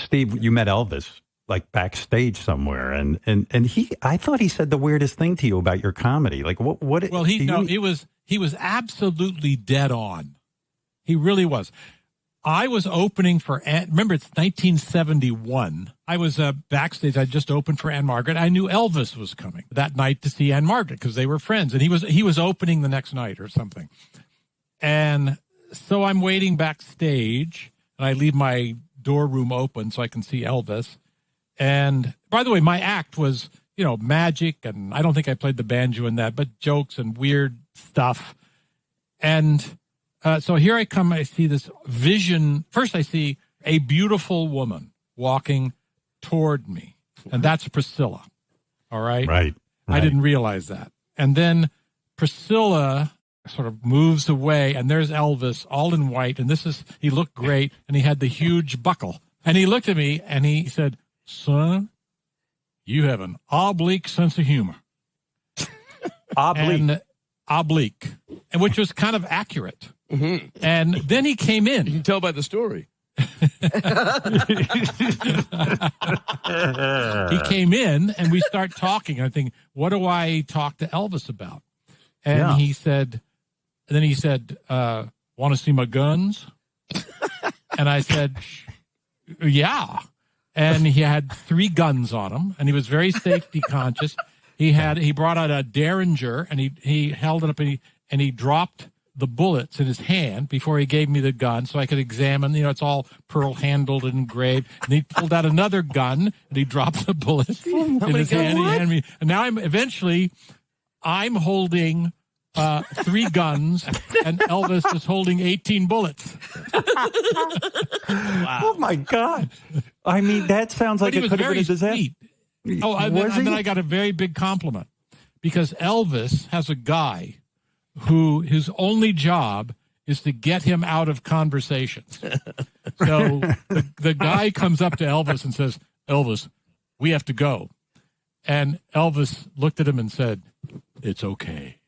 Steve, you met Elvis like backstage somewhere, and I thought he said the weirdest thing to you about your comedy. Like what? Well, he was absolutely dead on. He really was. I was opening for remember it's 1971. I was backstage. I just opened for Anne Margaret. I knew Elvis was coming that night to see Anne Margaret because they were friends, and he was opening the next night or something. And so I'm waiting backstage, and I leave my door room open so I can see Elvis. And by the way, my act was, magic, and I don't think I played the banjo in that, but jokes and weird stuff. And so here I come. I see this vision. First, I see a beautiful woman walking toward me, and that's Priscilla. All right? Right. I didn't realize that. And then Priscilla sort of moves away, and there's Elvis all in white, and he looked great, and he had the huge buckle. And he looked at me, and he said, "Son, you have an oblique sense of humor." Oblique, and which was kind of accurate. Mm-hmm. And then he came in. You can tell by the story. He came in, and we start talking. I think, what do I talk to Elvis about? And he said, want to see my guns? And I said, yeah. And he had 3 guns on him, and he was very safety conscious. He brought out a Derringer, and he held it up, and he dropped the bullets in his hand before he gave me the gun so I could examine. It's all pearl-handled and engraved. And he pulled out another gun, and he dropped the bullets in his hand. And now I'm holding 3 guns, and Elvis is holding 18 bullets. Wow. Oh, my God. I mean, that sounds like it could have been a disaster. Oh, and then I got a very big compliment because Elvis has a guy whose only job is to get him out of conversations. So the guy comes up to Elvis and says, "Elvis, we have to go." And Elvis looked at him and said, "It's okay."